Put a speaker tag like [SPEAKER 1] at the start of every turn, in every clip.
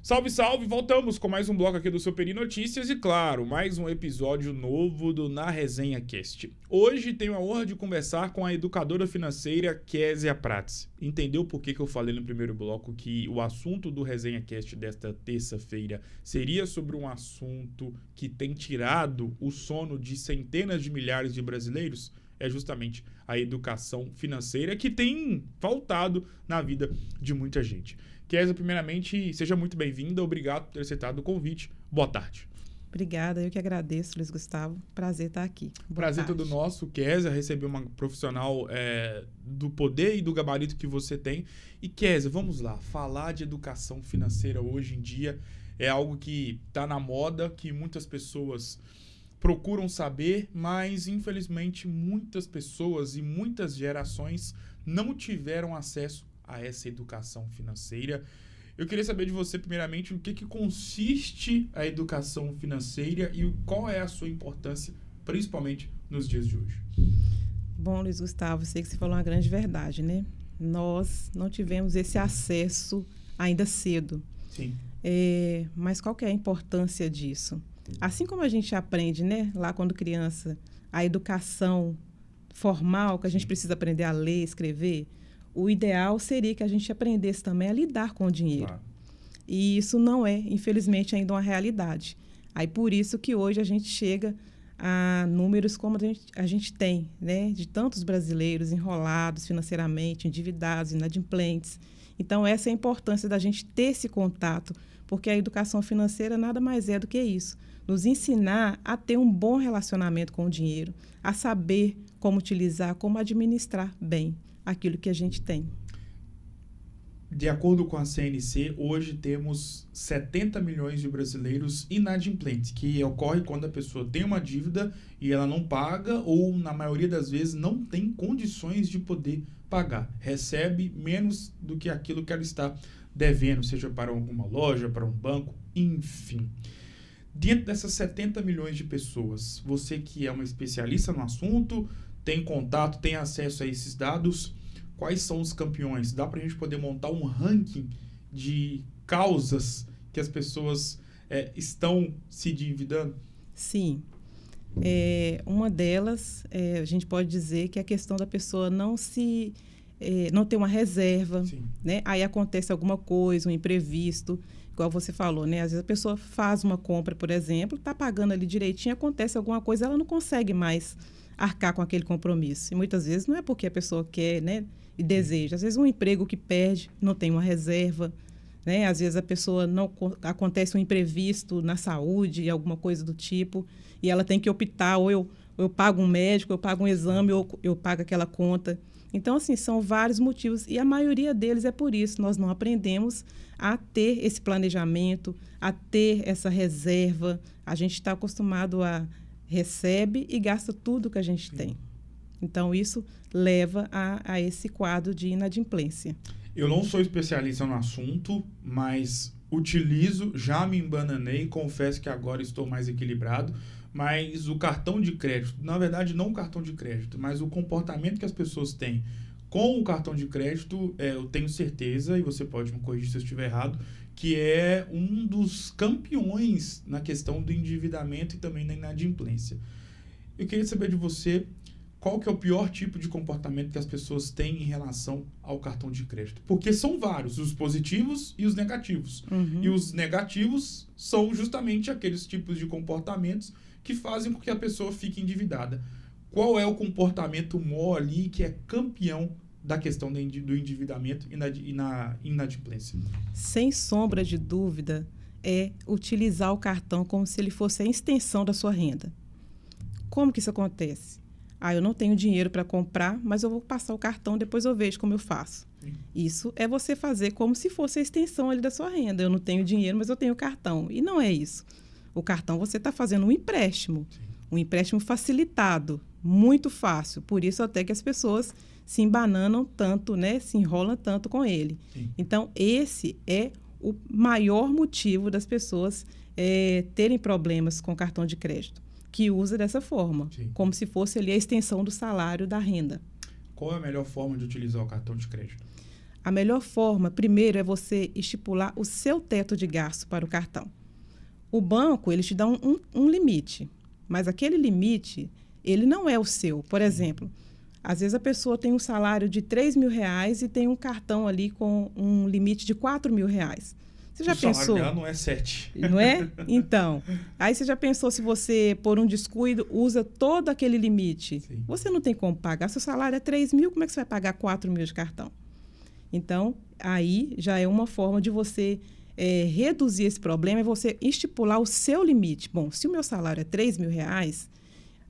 [SPEAKER 1] Salve, salve! Voltamos com mais um bloco aqui do Super Notícias e, claro, mais um episódio novo do Na Resenha Cast. Hoje tenho a honra de conversar com a educadora financeira Kézia Prats. Entendeu por que eu falei no primeiro bloco que o assunto do Resenha Cast desta terça-feira seria sobre um assunto que tem tirado o sono de centenas de milhares de brasileiros? É justamente a educação financeira que tem faltado na vida de muita gente. Kézia, primeiramente, seja muito bem-vinda. Obrigado por ter aceitado o convite. Boa tarde.
[SPEAKER 2] Obrigada, eu que agradeço, Luiz Gustavo. Prazer estar aqui.
[SPEAKER 1] Prazer todo nosso, Kézia, receber uma profissional do poder e do gabarito que você tem. E, Kézia, vamos lá. Falar de educação financeira hoje em dia é algo que está na moda, que muitas pessoas procuram saber, mas, infelizmente, muitas pessoas e muitas gerações não tiveram acesso a essa educação financeira. Eu queria saber de você, primeiramente, o que consiste a educação financeira e qual é a sua importância, principalmente nos dias de hoje.
[SPEAKER 2] Bom, Luiz Gustavo, sei que você falou uma grande verdade, né? Nós não tivemos esse acesso ainda cedo.
[SPEAKER 1] Sim.
[SPEAKER 2] Mas qual que é a importância disso? Assim como a gente aprende, né, lá quando criança, a educação formal, que a gente precisa aprender a ler, escrever, o ideal seria que a gente aprendesse também a lidar com o dinheiro.
[SPEAKER 1] Claro.
[SPEAKER 2] E isso não é, infelizmente, ainda uma realidade. Aí, por isso que hoje a gente chega a números como a gente tem, né? De tantos brasileiros enrolados financeiramente, endividados, inadimplentes. Então, essa é a importância da gente ter esse contato, porque a educação financeira nada mais é do que isso. Nos ensinar a ter um bom relacionamento com o dinheiro, a saber como utilizar, como administrar bem aquilo que a gente tem.
[SPEAKER 1] De acordo com a CNC, hoje temos 70 milhões de brasileiros inadimplentes, que ocorre quando a pessoa tem uma dívida e ela não paga ou, na maioria das vezes, não tem condições de poder pagar. Recebe menos do que aquilo que ela está devendo, seja para alguma loja, para um banco, enfim. Dentro dessas 70 milhões de pessoas, você que é uma especialista no assunto, tem contato, tem acesso a esses dados, quais são os campeões? Dá para a gente poder montar um ranking de causas que as pessoas estão se endividando?
[SPEAKER 2] Sim. Uma delas, a gente pode dizer que é a questão da pessoa não ter uma reserva, né? Aí acontece alguma coisa, um imprevisto, igual você falou, né? Às vezes a pessoa faz uma compra, por exemplo, está pagando ali direitinho, acontece alguma coisa, ela não consegue mais arcar com aquele compromisso. E muitas vezes não é porque a pessoa quer, né, e deseja. Às vezes um emprego que perde, não tem uma reserva, né? Às vezes a pessoa não acontece um imprevisto na saúde, alguma coisa do tipo, e ela tem que optar, ou eu pago um médico, eu pago um exame, ou eu pago aquela conta. Então, assim, são vários motivos, e a maioria deles é por isso. Nós não aprendemos a ter esse planejamento, a ter essa reserva. A gente está acostumado a recebe e gasta tudo que a gente tem. Então, isso leva a esse quadro de inadimplência.
[SPEAKER 1] Eu não sou especialista no assunto, mas utilizo, já me embananei, confesso que agora estou mais equilibrado, mas o cartão de crédito, na verdade não o cartão de crédito, mas o comportamento que as pessoas têm com o cartão de crédito, eu tenho certeza, e você pode me corrigir se eu estiver errado, que é um dos campeões na questão do endividamento e também da inadimplência. Eu queria saber de você qual que é o pior tipo de comportamento que as pessoas têm em relação ao cartão de crédito. Porque são vários, os positivos e os negativos.
[SPEAKER 2] Uhum.
[SPEAKER 1] E os negativos são justamente aqueles tipos de comportamentos que fazem com que a pessoa fique endividada. Qual é o comportamento maior ali que é campeão da questão do endividamento e na inadimplência?
[SPEAKER 2] Sem sombra de dúvida, é utilizar o cartão como se ele fosse a extensão da sua renda. Como que isso acontece? Eu não tenho dinheiro para comprar, mas eu vou passar o cartão, depois eu vejo como eu faço. Sim. Isso é você fazer como se fosse a extensão ali da sua renda. Eu não tenho dinheiro, mas eu tenho cartão. E não é isso. O cartão, você está fazendo um empréstimo. Sim. Um empréstimo facilitado, muito fácil. Por isso até que as pessoas se embananam tanto, né? Se enrolam tanto com ele. Sim. Então, esse é o maior motivo das pessoas terem problemas com cartão de crédito, que usa dessa forma, sim, como se fosse ali a extensão do salário da renda.
[SPEAKER 1] Qual é a melhor forma de utilizar o cartão de crédito?
[SPEAKER 2] A melhor forma, primeiro, é você estipular o seu teto de gasto para o cartão. O banco, ele te dá um limite, mas aquele limite, ele não é o seu. Por exemplo, às vezes a pessoa tem um salário de R$3.000 e tem um cartão ali com um limite de R$4.000. Você já pensou? O
[SPEAKER 1] salário dela não é 7.
[SPEAKER 2] Não é? Então, aí você já pensou se você, por um descuido, usa todo aquele limite? Sim. Você não tem como pagar. Seu salário é 3.000, como é que você vai pagar 4.000 de cartão? Então, aí já é uma forma de você reduzir esse problema, é você estipular o seu limite. Bom, se o meu salário é R$3.000,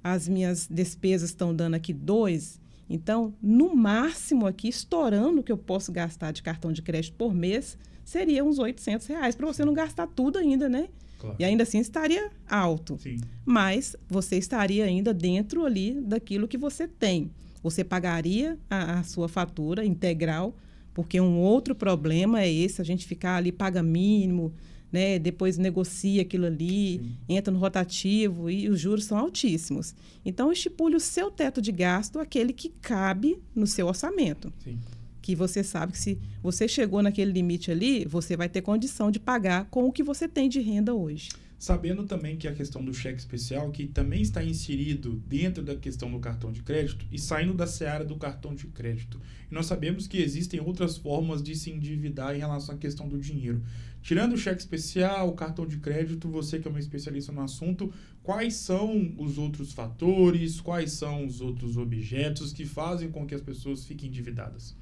[SPEAKER 2] as minhas despesas estão dando aqui 2, então, no máximo aqui, estourando o que eu posso gastar de cartão de crédito por mês, seria uns R$800, para você não gastar tudo ainda, né? Claro. E ainda assim estaria alto. Sim. Mas você estaria ainda dentro ali daquilo que você tem. Você pagaria a sua fatura integral, porque um outro problema é esse, a gente ficar ali, paga mínimo, né? Depois negocia aquilo ali, sim, entra no rotativo e os juros são altíssimos. Então, estipule o seu teto de gasto, aquele que cabe no seu orçamento. Sim. Que você sabe que se você chegou naquele limite ali, você vai ter condição de pagar com o que você tem de renda hoje.
[SPEAKER 1] Sabendo também que a questão do cheque especial, que também está inserido dentro da questão do cartão de crédito e saindo da seara do cartão de crédito. E nós sabemos que existem outras formas de se endividar em relação à questão do dinheiro. Tirando o cheque especial, o cartão de crédito, você que é um especialista no assunto, quais são os outros fatores, quais são os outros objetos que fazem com que as pessoas fiquem endividadas?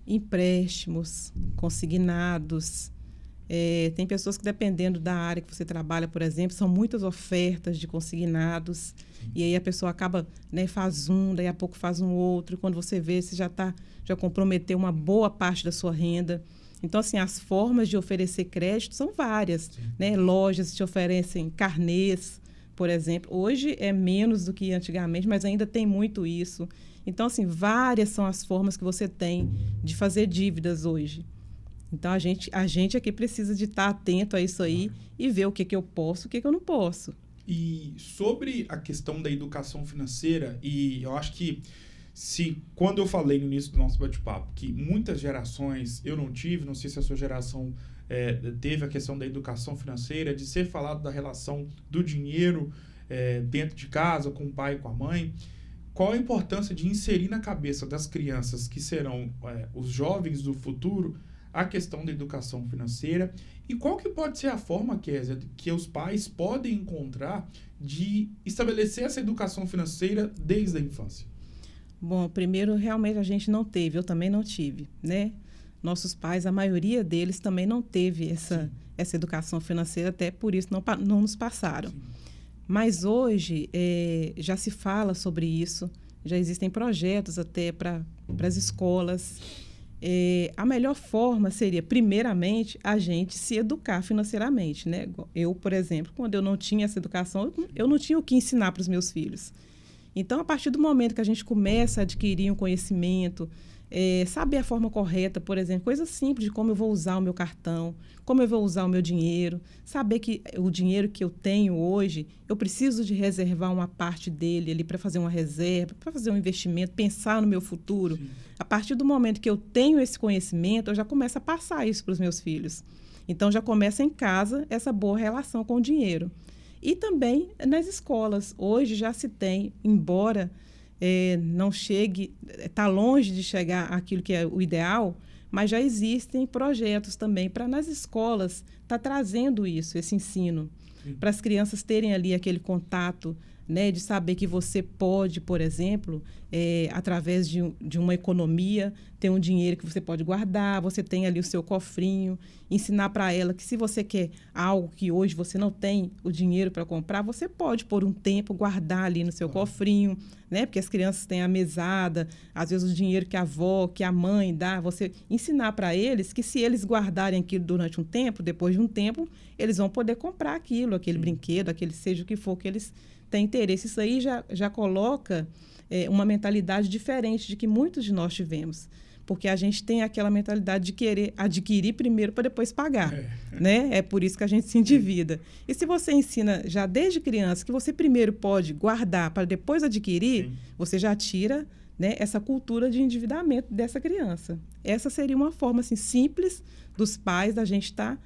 [SPEAKER 2] Empréstimos, consignados. Tem pessoas que, dependendo da área que você trabalha, por exemplo, são muitas ofertas de consignados. Sim. E aí a pessoa acaba, né, faz um, daí a pouco faz um outro. E quando você vê, você já comprometeu uma boa parte da sua renda. Então, assim, as formas de oferecer crédito são várias. Né? Lojas te oferecem carnês, por exemplo. Hoje é menos do que antigamente, mas ainda tem muito isso. Então, assim, várias são as formas que você tem de fazer dívidas hoje. Então, a gente aqui precisa de estar atento a isso aí e ver o que eu posso, o que eu não posso.
[SPEAKER 1] E sobre a questão da educação financeira, e eu acho que quando eu falei no início do nosso bate-papo que muitas gerações eu não tive, não sei se a sua geração teve a questão da educação financeira, de ser falado da relação do dinheiro dentro de casa, com o pai e com a mãe, qual a importância de inserir na cabeça das crianças que serão os jovens do futuro a questão da educação financeira e qual que pode ser a forma, Kézia, que os pais podem encontrar de estabelecer essa educação financeira desde a infância?
[SPEAKER 2] Bom, primeiro, realmente a gente não teve, eu também não tive, né? Nossos pais, a maioria deles também não teve essa educação financeira, até por isso não nos passaram. Sim. Mas hoje já se fala sobre isso, já existem projetos até para as escolas. A melhor forma seria, primeiramente, a gente se educar financeiramente, né? Eu, por exemplo, quando eu não tinha essa educação, eu não tinha o que ensinar para os meus filhos. Então, a partir do momento que a gente começa a adquirir um conhecimento, saber a forma correta, por exemplo, coisa simples de como eu vou usar o meu cartão, como eu vou usar o meu dinheiro, saber que o dinheiro que eu tenho hoje, eu preciso de reservar uma parte dele ali para fazer uma reserva, para fazer um investimento, pensar no meu futuro. Sim. A partir do momento que eu tenho esse conhecimento, eu já começo a passar isso para os meus filhos. Então, já começa em casa essa boa relação com o dinheiro. E também nas escolas. Hoje já se tem, embora não chegue, está longe de chegar àquilo que é o ideal, mas já existem projetos também para nas escolas estar trazendo isso, esse ensino, para as crianças terem ali aquele contato, né, de saber que você pode, por exemplo, através de uma economia, ter um dinheiro que você pode guardar, você tem ali o seu cofrinho, ensinar para ela que se você quer algo que hoje você não tem o dinheiro para comprar, você pode, por um tempo, guardar ali no seu cofrinho, né? Porque as crianças têm a mesada, às vezes o dinheiro que a avó, que a mãe dá, você ensinar para eles que se eles guardarem aquilo durante um tempo, depois de um tempo, eles vão poder comprar aquilo, aquele brinquedo, aquele seja o que for que eles têm interesse. Isso aí já coloca uma mentalidade diferente de que muitos de nós tivemos. Porque a gente tem aquela mentalidade de querer adquirir primeiro para depois pagar, né? É por isso que a gente se endivida. E se você ensina já desde criança que você primeiro pode guardar para depois adquirir, sim, você já tira, né, essa cultura de endividamento dessa criança. Essa seria uma forma assim, simples dos pais, da gente estar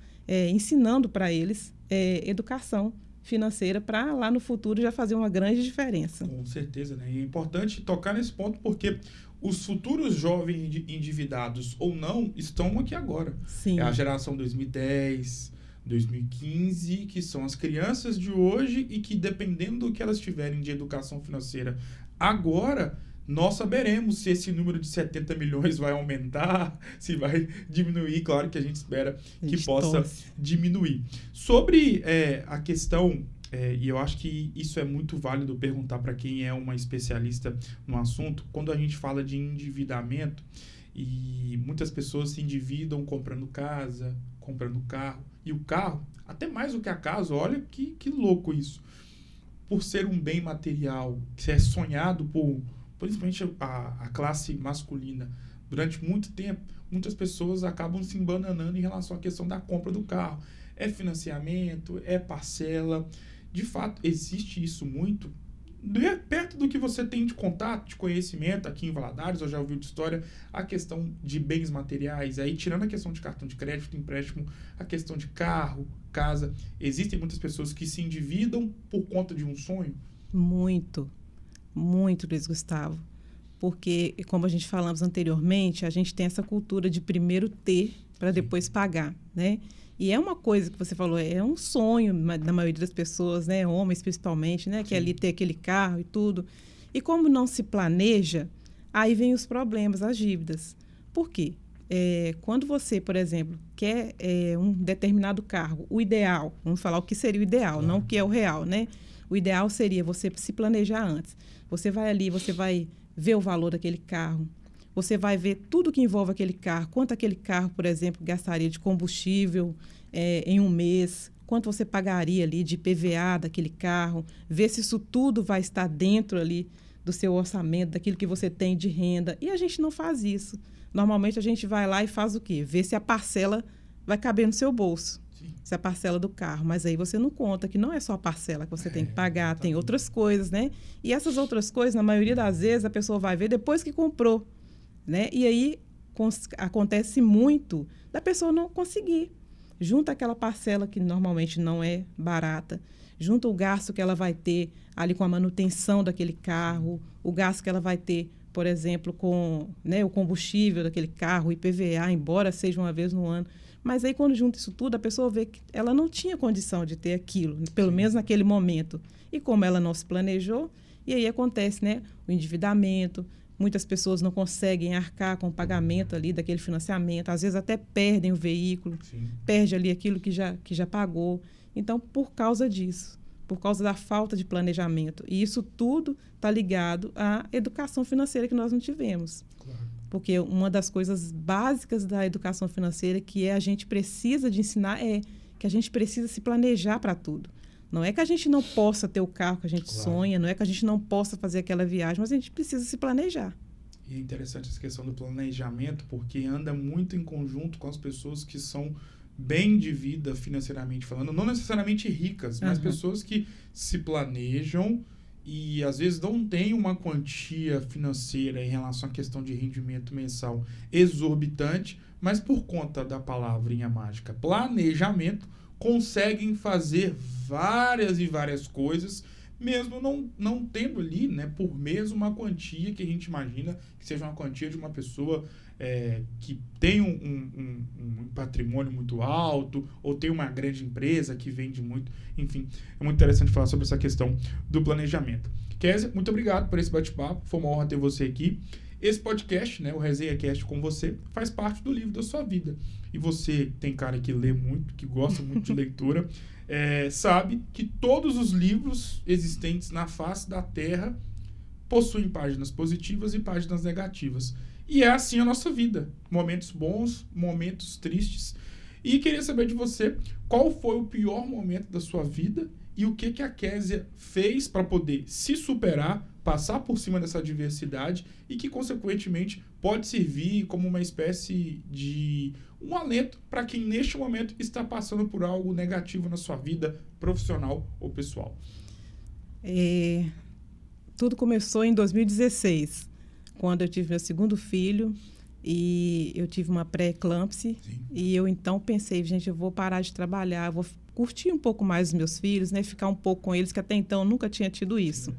[SPEAKER 2] ensinando para eles educação financeira para lá no futuro já fazer uma grande diferença.
[SPEAKER 1] Com certeza, né? E é importante tocar nesse ponto porque os futuros jovens endividados ou não estão aqui agora.
[SPEAKER 2] Sim.
[SPEAKER 1] É a geração 2010, 2015, que são as crianças de hoje e que, dependendo do que elas tiverem de educação financeira agora, nós saberemos se esse número de 70 milhões vai aumentar, se vai diminuir. Claro que a gente espera que possa diminuir. Sobre a questão, e eu acho que isso é muito válido perguntar para quem é uma especialista no assunto, quando a gente fala de endividamento, e muitas pessoas se endividam comprando casa, comprando carro, e o carro, até mais do que a casa, olha que louco isso. Por ser um bem material, que é sonhado principalmente a classe masculina, durante muito tempo, muitas pessoas acabam se embananando em relação à questão da compra do carro. É financiamento, é parcela. De fato, existe isso muito. Perto do que você tem de contato, de conhecimento aqui em Valadares, eu já ouvi de história, a questão de bens materiais, aí tirando a questão de cartão de crédito, empréstimo, a questão de carro, casa. Existem muitas pessoas que se endividam por conta de um sonho?
[SPEAKER 2] Muito, Luiz Gustavo. Porque, como a gente falamos anteriormente, a gente tem essa cultura de primeiro ter para depois pagar, né? E é uma coisa que você falou, é um sonho da maioria das pessoas, né? Homens principalmente, né? Que é ali ter aquele carro e tudo. E como não se planeja, aí vem os problemas, as dívidas. Por quê? Quando você, por exemplo, quer um determinado carro, o ideal, vamos falar o que seria o ideal, não o que é o real, né? O ideal seria você se planejar antes. Você vai ali, você vai ver o valor daquele carro, você vai ver tudo que envolve aquele carro, quanto aquele carro, por exemplo, gastaria de combustível em um mês, quanto você pagaria ali de IPVA daquele carro, ver se isso tudo vai estar dentro ali do seu orçamento, daquilo que você tem de renda. E a gente não faz isso. Normalmente a gente vai lá e faz o quê? Vê se a parcela vai caber no seu bolso. Sim. Se a parcela do carro. Mas aí você não conta que não é só a parcela que você tem que pagar, tem outras coisas, né? E essas outras coisas, na maioria das vezes, a pessoa vai ver depois que comprou, né? E aí acontece muito da pessoa não conseguir. Junta aquela parcela que normalmente não é barata, junta o gasto que ela vai ter ali com a manutenção daquele carro, o gasto que ela vai ter, por exemplo, com, né, o combustível daquele carro, o IPVA, embora seja uma vez no ano. Mas aí, quando junta isso tudo, a pessoa vê que ela não tinha condição de ter aquilo, pelo menos naquele momento. E como ela não se planejou, e aí acontece, né, o endividamento. Muitas pessoas não conseguem arcar com o pagamento ali daquele financiamento. Às vezes até perdem o veículo, perde ali aquilo que já pagou. Então, por causa disso, por causa da falta de planejamento. E isso tudo está ligado à educação financeira que nós não tivemos. Claro. Porque uma das coisas básicas da educação financeira que a gente precisa de ensinar é que a gente precisa se planejar para tudo. Não é que a gente não possa ter o carro que a gente sonha, não é que a gente não possa fazer aquela viagem, mas a gente precisa se planejar.
[SPEAKER 1] E é interessante essa questão do planejamento, porque anda muito em conjunto com as pessoas que são bem de vida financeiramente falando, não necessariamente ricas, mas pessoas que se planejam e às vezes não têm uma quantia financeira em relação à questão de rendimento mensal exorbitante, mas por conta da palavrinha mágica planejamento, conseguem fazer várias e várias coisas, mesmo não tendo ali, né, por mês uma quantia que a gente imagina que seja uma quantia de uma pessoa que tem um patrimônio muito alto ou tem uma grande empresa que vende muito. Enfim, é muito interessante falar sobre essa questão do planejamento. Kézia, muito obrigado por esse bate-papo, foi uma honra ter você aqui. Esse podcast, né, o Resenha Cast com você, faz parte do livro da sua vida. E você tem cara que lê muito, que gosta muito de leitura, sabe que todos os livros existentes na face da Terra possuem páginas positivas e páginas negativas. E é assim a nossa vida. Momentos bons, momentos tristes. E queria saber de você qual foi o pior momento da sua vida e o que a Kézia fez para poder se superar, passar por cima dessa adversidade e que, consequentemente, pode servir como uma espécie de um alento para quem, neste momento, está passando por algo negativo na sua vida profissional ou pessoal.
[SPEAKER 2] Tudo começou em 2016, quando eu tive meu segundo filho e eu tive uma pré-eclâmpsia. E eu então pensei, gente, eu vou parar de trabalhar, vou curtir um pouco mais os meus filhos, né? Ficar um pouco com eles, que até então eu nunca tinha tido isso.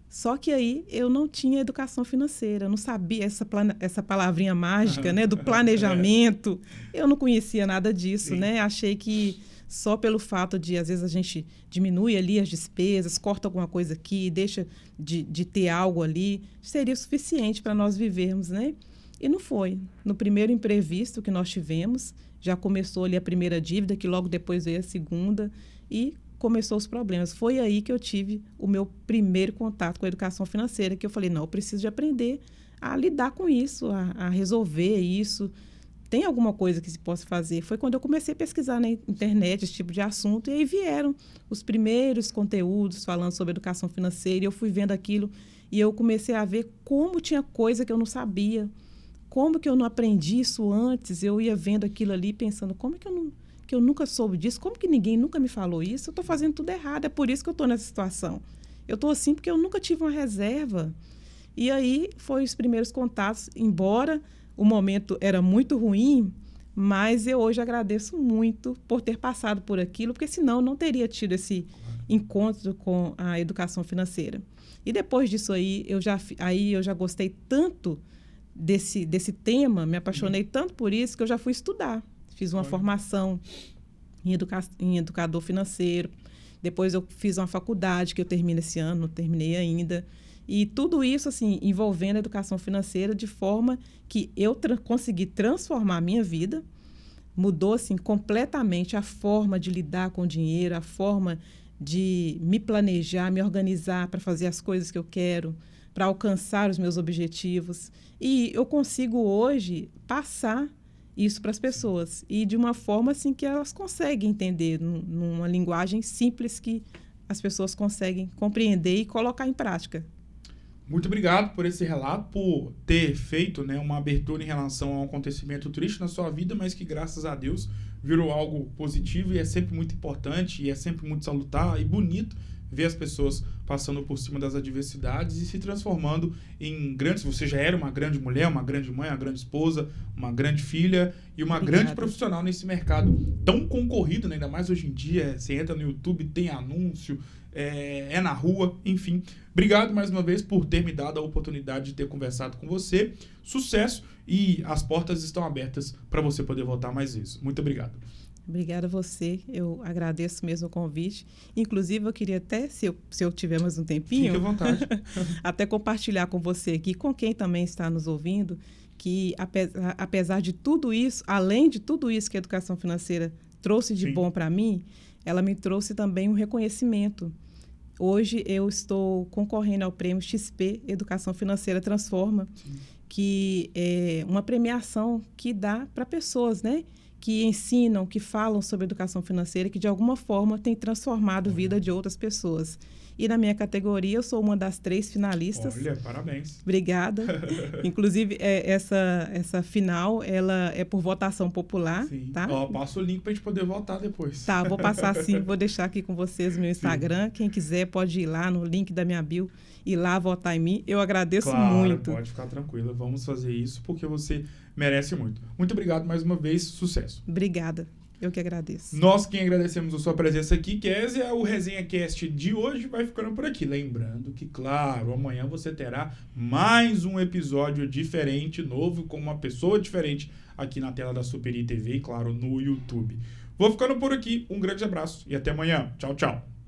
[SPEAKER 2] Só que aí eu não tinha educação financeira, eu não sabia essa palavrinha mágica, né, do planejamento. Eu não conhecia nada disso, né? Achei que só pelo fato de, às vezes, a gente diminui ali as despesas, corta alguma coisa aqui, deixa de ter algo ali, seria suficiente para nós vivermos, né? E não foi. No primeiro imprevisto que nós tivemos, já começou ali a primeira dívida, que logo depois veio a segunda, e começou os problemas. Foi aí que eu tive o meu primeiro contato com a educação financeira, que eu falei, não, eu preciso de aprender a lidar com isso, a resolver isso. Tem alguma coisa que se possa fazer? Foi quando eu comecei a pesquisar na internet esse tipo de assunto, e aí vieram os primeiros conteúdos falando sobre educação financeira, e eu fui vendo aquilo, e eu comecei a ver como tinha coisa que eu não sabia, como que eu não aprendi isso antes. Eu ia vendo aquilo ali, pensando, como é que eu nunca soube disso? Como que ninguém nunca me falou isso? Eu estou fazendo tudo errado, é por isso que eu estou nessa situação. Eu estou assim porque eu nunca tive uma reserva. E aí, foi os primeiros contatos, embora o momento era muito ruim, mas eu hoje agradeço muito por ter passado por aquilo, porque senão eu não teria tido esse encontro com a educação financeira. E depois disso aí, eu já gostei tanto desse tema, me apaixonei tanto por isso, que eu já fui estudar. Fiz uma formação em educador financeiro. Depois eu fiz uma faculdade, que eu termino esse ano, não terminei ainda. E tudo isso, assim, envolvendo a educação financeira, de forma que eu consegui transformar a minha vida. Mudou, assim, completamente a forma de lidar com o dinheiro, a forma de me planejar, me organizar para fazer as coisas que eu quero, para alcançar os meus objetivos. E eu consigo hoje passar isso para as pessoas, e de uma forma assim que elas conseguem entender, numa linguagem simples que as pessoas conseguem compreender e colocar em prática.
[SPEAKER 1] Muito obrigado por esse relato, por ter feito, né, uma abertura em relação a um acontecimento triste na sua vida, mas que, graças a Deus, virou algo positivo, e é sempre muito importante, e é sempre muito salutar e bonito ver as pessoas passando por cima das adversidades e se transformando em grandes... Você já era uma grande mulher, uma grande mãe, uma grande esposa, uma grande filha e uma grande profissional nesse mercado tão concorrido, né? Ainda mais hoje em dia. Você entra no YouTube, tem anúncio, é na rua, enfim. Obrigado mais uma vez por ter me dado a oportunidade de ter conversado com você. Sucesso, e as portas estão abertas para você poder voltar mais vezes. Muito obrigado.
[SPEAKER 2] Obrigada a você, eu agradeço mesmo o convite. Inclusive, eu queria até, se eu tiver mais um tempinho...
[SPEAKER 1] Fique à vontade.
[SPEAKER 2] Até compartilhar com você aqui, com quem também está nos ouvindo, que apesar de tudo isso, além de tudo isso que a educação financeira trouxe de bom para mim, ela me trouxe também um reconhecimento. Hoje eu estou concorrendo ao prêmio XP Educação Financeira Transforma, que é uma premiação que dá para pessoas, né, que ensinam, que falam sobre educação financeira, que de alguma forma tem transformado a vida de outras pessoas. E na minha categoria, eu sou uma das 3 finalistas.
[SPEAKER 1] Olha, parabéns.
[SPEAKER 2] Obrigada. Inclusive, essa final, ela é por votação popular.
[SPEAKER 1] Sim.
[SPEAKER 2] Tá?
[SPEAKER 1] Passa o link para a gente poder votar depois.
[SPEAKER 2] Tá, vou passar sim. Vou deixar aqui com vocês o meu Instagram. Sim. Quem quiser pode ir lá no link da minha bio, ir lá votar em mim. Eu agradeço muito.
[SPEAKER 1] Pode ficar tranquila. Vamos fazer isso porque você merece muito. Muito obrigado mais uma vez. Sucesso.
[SPEAKER 2] Obrigada. Eu que agradeço.
[SPEAKER 1] Nós quem agradecemos a sua presença aqui, Kézia. O Resenha Cast de hoje vai ficando por aqui. Lembrando que, claro, amanhã você terá mais um episódio diferente, novo, com uma pessoa diferente aqui na tela da Superi TV e, claro, no YouTube. Vou ficando por aqui. Um grande abraço e até amanhã. Tchau, tchau.